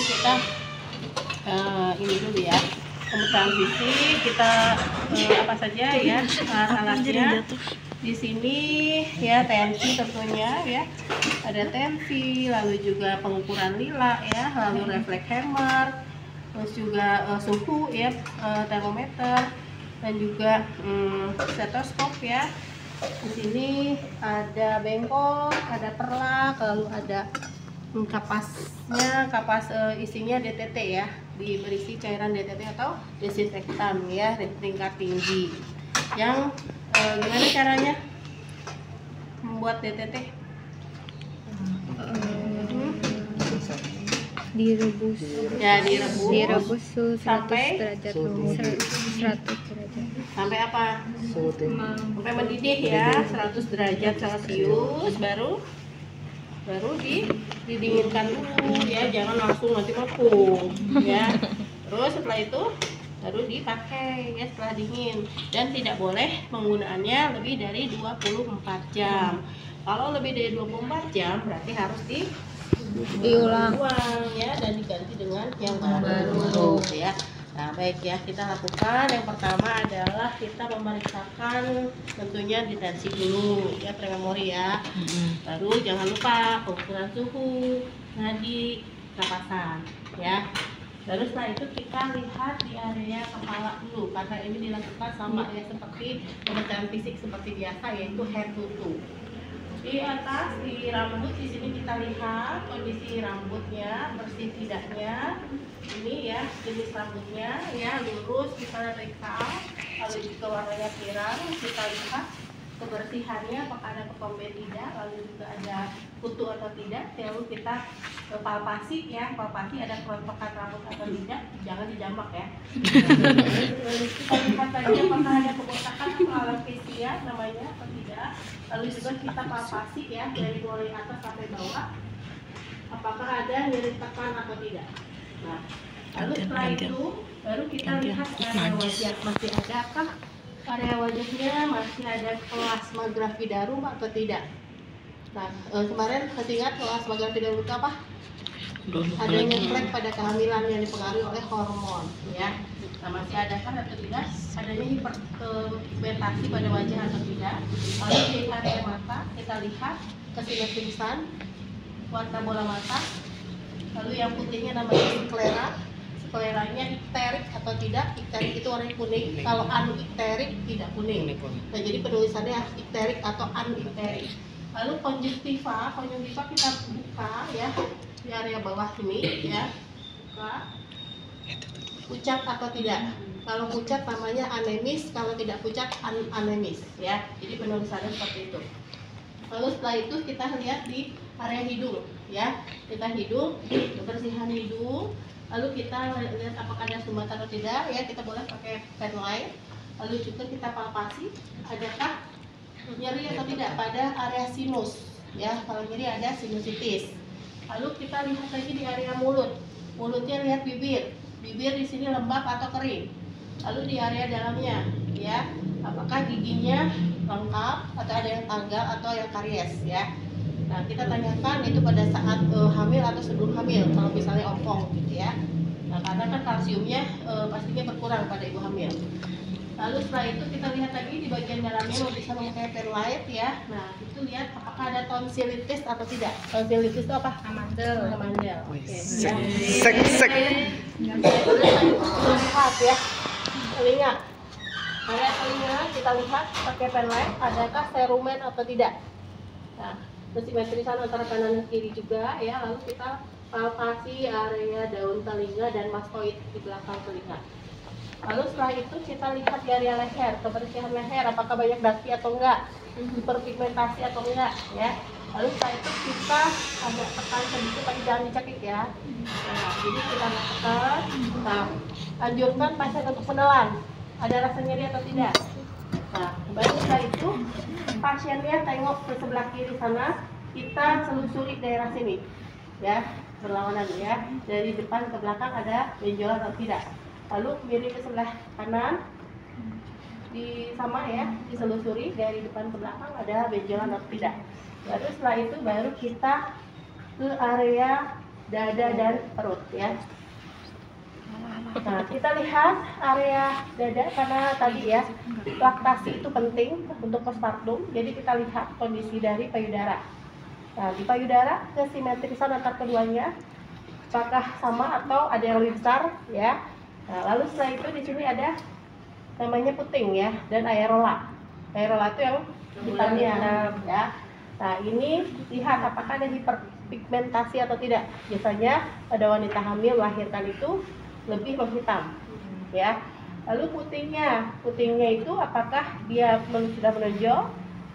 kita ini dulu ya, pemeriksaan fisik. Kita apa saja ya alatnya. Di sini ya tensi tentunya ya, ada tensi, lalu juga pengukuran lila ya, lalu refleks hammer, terus juga suhu ya, termometer, dan juga stetoskop ya. Di sini ada bengkok, ada perlak, lalu ada kapasnya, kapas isinya DTT ya, berisi cairan DTT atau desinfektan ya, tingkat tinggi. Yang gimana caranya membuat DTT? Direbus. Ya, direbus suhu 100 sampai derajat. 100 derajat. Sampai apa? Sampai mendidih ya, 100 derajat Celcius, baru didinginkan dulu ya, jangan langsung nanti melepuh ya. Terus setelah itu baru dipakai ya setelah dingin, dan tidak boleh penggunaannya lebih dari 24 jam. Kalau lebih dari 24 jam berarti harus diulang ya, dan diganti dengan yang baru ya. Nah baik ya, kita lakukan. Yang pertama adalah kita memeriksakan tentunya di tensi dulu ya, prememori ya. Baru jangan lupa pengukuran suhu, nadi, kapasan ya. Lalu setelah itu kita lihat di area kepala dulu, karena ini dilakukan sama ya seperti pemeriksaan fisik seperti biasa, yaitu head to toe. Di atas di rambut di sini kita lihat kondisi rambutnya bersih tidaknya. Ini ya jenis rambutnya ya, lurus kita periksa. Lalu juga warnanya pirang, kita lihat kebersihannya, apakah ada ketombe tidak, lalu juga ada kutu atau tidak. Lalu kita palpasi ya, palpasi ada kerontokan rambut atau tidak, jangan dijambak ya. Lalu kita lihat lagi apakah ada kebotakan atau alopecia namanya atau tidak. Lalu juga kita palpasi ya dari mulai atas sampai bawah, apakah ada nyeri tekan atau tidak. Nah, lalu setelah itu baru kita lihat area wajah, masih adakah area wajahnya, masih ada plasma gravidarum atau tidak. Nah, kemarin masih ingat plasma gravidarum itu apa? Adanya flek pada kehamilan yang dipengaruhi oleh hormon ya. Nah, masih adakah atau tidak adanya hiperpigmentasi pada wajah atau tidak. Lalu di area mata kita lihat kesimetrisan warna bola mata. Lalu yang putihnya namanya sklera. Skleranya ikterik atau tidak. Ikterik itu warnanya kuning, kalau anikterik tidak kuning. Nah, jadi penulisannya ikterik atau anikterik. Lalu konjungtiva kita buka ya di area bawah ini ya, buka. Pucat atau tidak. Kalau pucat namanya anemis, kalau tidak pucat anemis ya. Jadi penulisannya seperti itu. Lalu setelah itu kita lihat di area hidung ya. Kita hidung, kebersihan hidung. Lalu kita lihat apakah ada sumbatan atau tidak ya, kita boleh pakai pen light. Lalu juga kita palpasi adakah nyeri atau tidak pada area sinus ya, kalau nyeri ada sinusitis. Lalu kita lihat lagi di area mulut. Mulutnya lihat bibir di sini lembab atau kering. Lalu di area dalamnya ya, apakah giginya lengkap atau ada yang tanggal atau yang karies ya. Nah, kita tanyakan itu pada saat hamil atau sebelum hamil, kalau misalnya ompong gitu ya. Nah, karena kan kalsiumnya pastinya berkurang pada ibu hamil. Lalu setelah itu kita lihat lagi di bagian dalamnya, bisa memakai pen light ya. Nah, itu lihat apakah ada tonsilitis atau tidak. Tonsilitis itu apa? Amandel. Oke. Sek. Lihat ya. Telinga. Area telinga kita lihat pakai pen light, adakah serumen atau tidak. Nah, simetrisan antara kanan dan kiri juga ya. Lalu kita palpasi area daun telinga dan mastoid di belakang telinga. Lalu setelah itu kita lihat di area leher, kebersihan leher, apakah banyak daki atau enggak, hiperpigmentasi atau enggak ya. Lalu setelah itu kita agak tekan sedikit, tapi jangan dicekik ya. Nah, jadi kita tekan. Nah, anjurkan pasien untuk menelan. Ada rasa nyeri atau tidak? Nah, baru setelah itu pasiennya tengok ke sebelah kiri sana, kita selusuri daerah sini ya, berlawanan ya, dari depan ke belakang ada benjolan atau tidak. Lalu miring ke sebelah kanan, sama ya, diselusuri dari depan ke belakang ada benjolan atau tidak. Baru setelah itu baru kita ke area dada dan perut ya. Nah, kita lihat area dada karena tadi ya laktasi itu penting untuk postpartum. Jadi kita lihat kondisi dari payudara. Nah, di payudara kesimetrisan antar keduanya apakah sama atau ada yang lebih besar ya. Nah, lalu setelah itu di sini ada namanya puting ya dan aerola. Aerola itu yang hitamnya ya. Nah, ini lihat apakah ada hiperpigmentasi atau tidak. Biasanya pada wanita hamil melahirkan itu lebih menghitam ya. Lalu putingnya itu apakah dia sudah menonjol,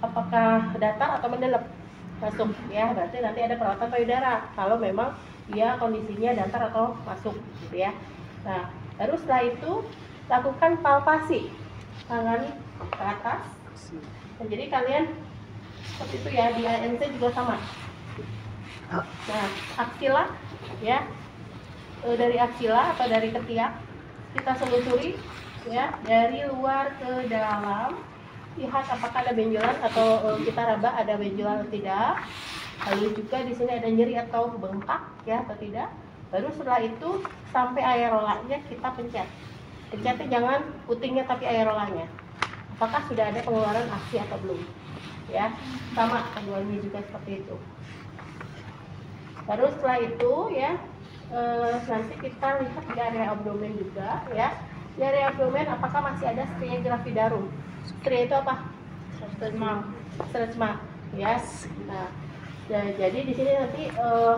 apakah datar atau mendelep masuk ya, berarti nanti ada perawatan payudara kalau memang dia kondisinya datar atau masuk gitu ya. Nah, baru setelah itu lakukan palpasi tangan ke atas. Nah, jadi kalian seperti itu ya, di ANC juga sama. Nah, aksila ya, dari aksila atau dari ketiak kita selusuri ya dari luar ke dalam, lihat apakah ada benjolan atau kita raba ada benjolan atau tidak. Lalu juga di sini ada nyeri atau bengkak ya atau tidak. Baru setelah itu sampai aerolanya kita pencetnya jangan putingnya tapi aerolanya, apakah sudah ada pengeluaran ASI atau belum ya, sama keduanya juga seperti itu. Baru setelah itu ya nanti kita lihat di area abdomen juga ya. Di area abdomen apakah masih ada stria gravidarum. Stria itu apa? Stretch mark ya. Nah, jadi di sini nanti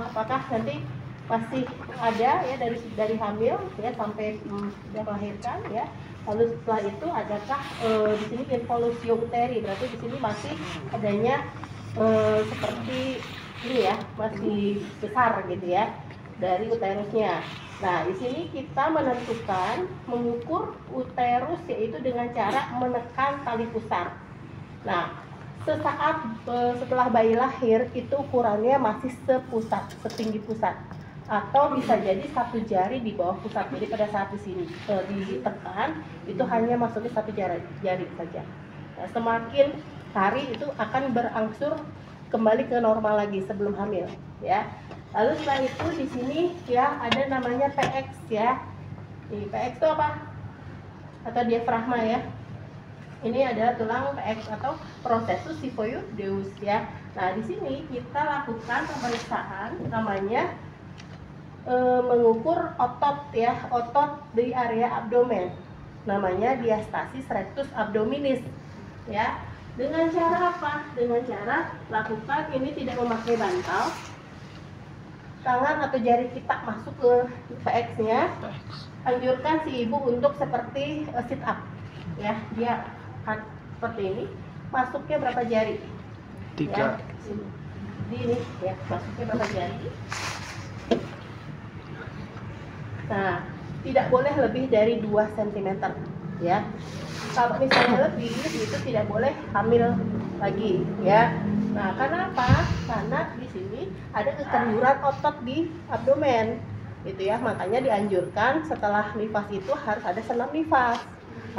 apakah nanti masih ada ya dari hamil ya sampai sudah melahirkan ya. Lalu setelah itu adakah di sini involusio uteri, berarti di sini masih adanya seperti ini ya, masih besar gitu ya dari uterusnya. Nah, di sini kita menentukan mengukur uterus yaitu dengan cara menekan tali pusar. Nah, sesaat setelah bayi lahir itu ukurannya masih setinggi pusat, atau bisa jadi satu jari di bawah pusat. Jadi pada saat di sini ditekan itu hanya masuknya satu jari saja. Nah, semakin hari itu akan berangsur kembali ke normal lagi sebelum hamil ya. Lalu setelah itu di sini ya ada namanya PX ya. Di PX itu apa? Atau diafragma ya. Ini adalah tulang PX atau processus xiphoideus ya. Nah, di sini kita lakukan pemeriksaan namanya mengukur otot ya, otot di area abdomen. Namanya diastasis rectus abdominis ya. Dengan cara apa? Dengan cara lakukan ini tidak memakai bantal. Tangan atau jari kita masuk ke PX-nya. Anjurkan si ibu untuk seperti sit up ya. Dia seperti ini. Masuknya berapa jari? 3 ya. Di ini ya, masuknya berapa jari? Nah, tidak boleh lebih dari 2 cm ya. Kalau misalnya lebih itu tidak boleh hamil lagi ya. Nah, karena apa? Karena di sini ada kekenduran otot di abdomen gitu ya. Makanya dianjurkan setelah nifas itu harus ada senam nifas.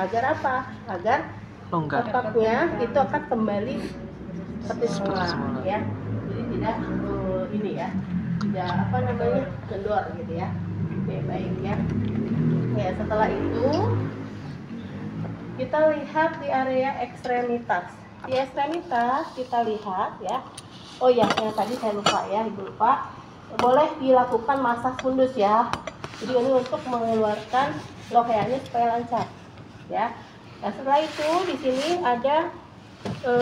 Agar apa? Agar longgar ototnya itu akan kembali seperti semula ya. Jadi tidak ini ya. Tidak apa namanya? kendor gitu ya. Oke, baik ya. Ya, setelah itu kita lihat di area ekstremitas. Di ekstremitas kita lihat ya. Oh ya, yang tadi saya lupa ya, Ibu lupa. Boleh dilakukan masas fundus ya. Jadi ini untuk mengeluarkan loheanya supaya lancar ya. Nah, setelah itu di sini ada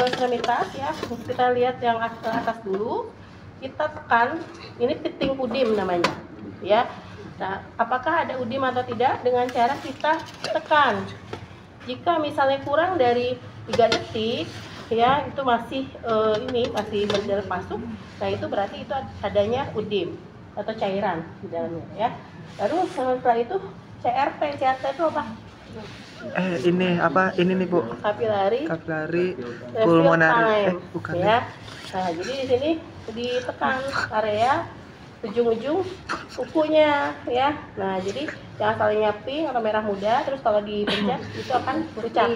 ekstremitas ya. Kita lihat yang ke atas dulu. Kita tekan, ini piting udim namanya ya. Nah, apakah ada udim atau tidak? Dengan cara kita tekan. Jika misalnya kurang dari 3 detik ya, itu masih masih berjalan masuk. Nah, itu berarti itu adanya udim atau cairan di dalamnya ya. Lalu setelah itu CRP itu apa? Ini apa? Ini nih, Bu. Kapilari pulmonari. Bukan ya. Nah, jadi di sini ditekan area ujung-ujung kukunya ya. Nah, jadi jangan salingnya pink atau merah muda, terus kalau dipencet itu akan pucat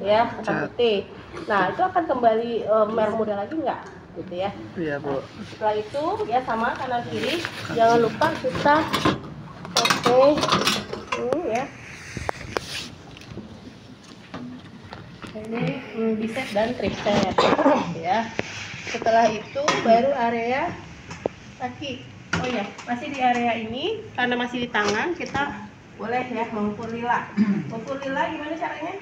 ya, akan putih. Nah, itu akan kembali merah muda lagi enggak? gitu ya. Iya Bu. Setelah itu ya sama kanan kiri, jangan lupa kita ya. Ini bicep dan triceps ya. Setelah itu baru area kaki. Oh ya, masih di area ini karena masih di tangan, kita boleh ya mengukur lila. Mengukur lila gimana caranya?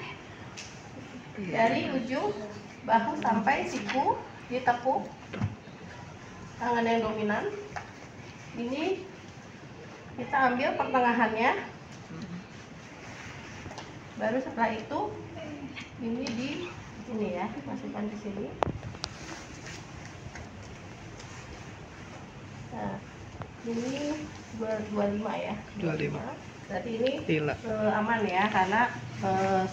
Dari ujung bahu sampai siku ditekuk, tangan yang dominan. Ini kita ambil pertengahannya. Baru setelah itu ini ya, masukkan di sini. Nah, ini 25 ya. 25. Berarti ini Lila. aman ya, karena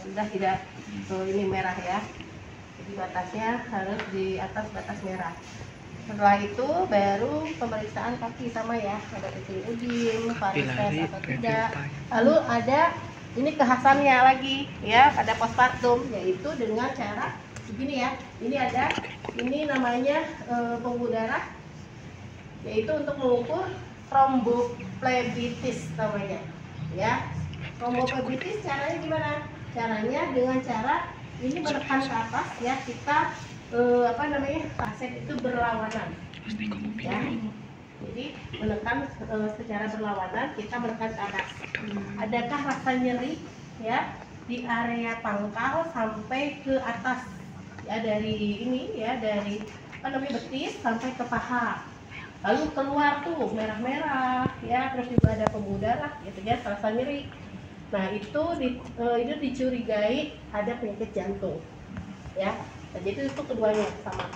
sudah tidak ini merah ya. Jadi batasnya harus di atas batas merah. Setelah itu baru pemeriksaan kaki sama ya, ada kecil ujung, varises atau tidak. Lalu ada ini kekhasannya lagi ya pada postpartum, yaitu dengan cara begini ya. Ini namanya pembuluh darah, yaitu untuk mengukur tromboplebitis namanya ya. Tromboplebitis caranya gimana? Caranya dengan cara ini menekan ke atas ya, kita pasien itu berlawanan ya. Jadi menekan secara berlawanan, kita menekan ke atas. Adakah rasa nyeri ya di area pangkal sampai ke atas ya, dari ini ya, dari betis sampai ke paha. Lalu keluar tuh merah-merah ya, terus juga ada pembuluh darah gitu ya, rasa nyeri. Nah itu dicurigai ada penyakit jantung ya. Nah, jadi itu keduanya sama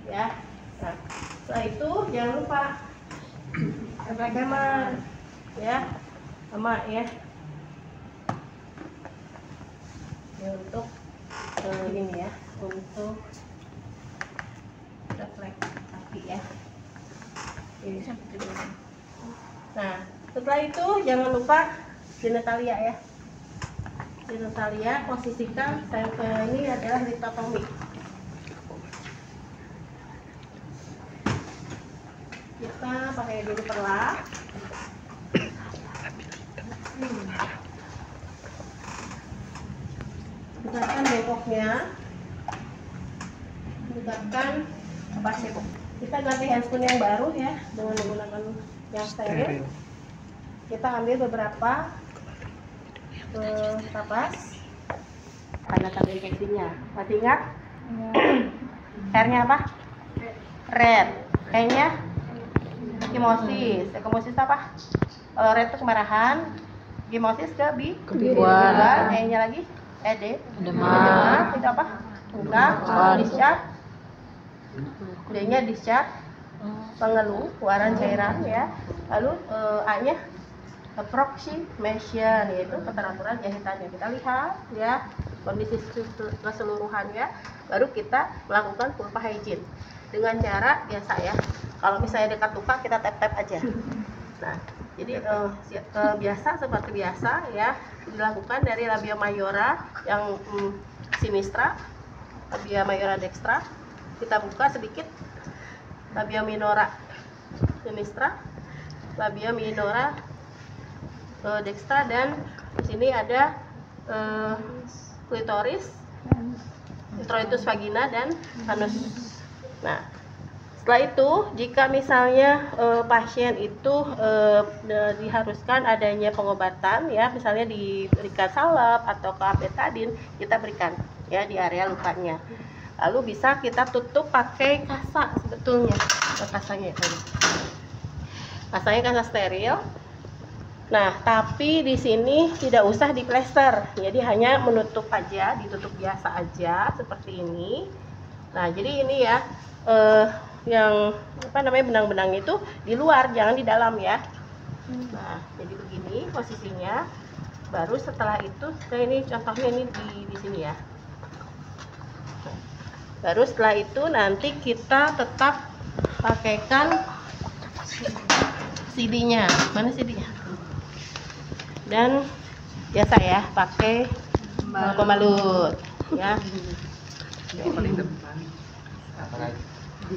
ya. Nah, setelah itu jangan lupa ragaman ya, sama ya. Ya untuk ini ya, untuk refleks kaki ya. Ini. Nah, setelah itu jangan lupa genitalia ya. Genitalia posisikan ini adalah litotomi. Kita pakai dulu perlah. Tegakkan bengkoknya. Tegakkan apa sih? Kita ganti handscoon yang baru ya dengan menggunakan yang steril. Kita ambil beberapa kapas karena tanda infeksinya. Masih ingat? R-nya apa? Red. E-nya ekimosis. Ekimosis apa? Kalau red itu kemarahan, ekimosis kebiruan. E-nya lagi ED. Demam. Itu apa? Enggak. Discharge. D-nya discharge. Pengeluh, keluaran cairan ya. Lalu A-nya approximation, yaitu keteraturan jahitannya. Kita lihat ya kondisi keseluruhannya, baru kita melakukan pulpa hygiene dengan cara biasa ya. Kalau misalnya dekat luka, kita tap-tap aja. Nah, jadi biasa seperti biasa ya, dilakukan dari labia mayora yang sinistra, labia mayora dextra. Kita buka sedikit labia minora sinistra, labia minora dextra, dan di sini ada klitoris, introitus vagina, dan anus. Nah, setelah itu jika misalnya pasien itu diharuskan adanya pengobatan ya, misalnya diberikan salep atau betadine, kita berikan ya di area lukanya. Lalu bisa kita tutup pakai kasa sebetulnya. Kasanya tadi. Kasanya kasa steril. Nah, tapi di sini tidak usah diplester, jadi hanya menutup aja, ditutup biasa aja seperti ini. Nah, jadi ini ya, yang benang-benang itu di luar, jangan di dalam ya. Nah, jadi begini posisinya. Baru setelah itu, ini contohnya ini di sini ya. Baru setelah itu nanti kita tetap pakaikan CD-nya. Mana CD-nya? Dan biasa ya pakai pembalut ya. Ya,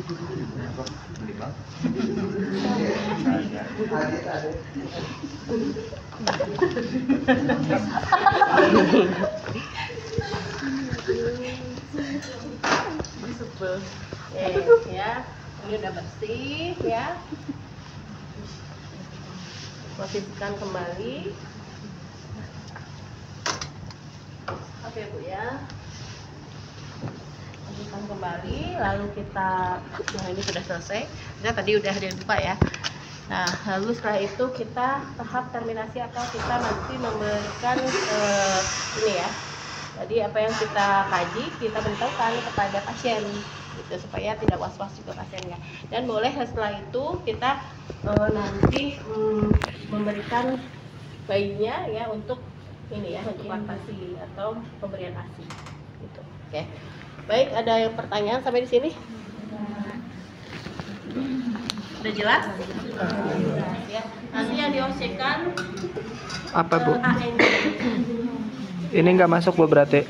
ini udah bersih ya. Posisikan kembali. Oke Bu ya. Posisikan kembali, lalu kita, nah ini sudah selesai. Kita tadi udah lupa ya. Nah, lalu setelah itu kita tahap terminasi atau kita nanti memberikan ini ya. Jadi apa yang kita kaji kita beritahukan kepada pasien gitu supaya tidak was-was juga pasiennya. Dan boleh setelah itu kita nanti memberikan bayinya ya untuk ini ya, untuk laktasi atau pemberian ASI gitu. Oke. Baik, ada yang pertanyaan sampai di sini? Udah jelas? Ya. Nanti yang di-OC-kan Apa Bu? ANG. Ini nggak masuk Bu berarti?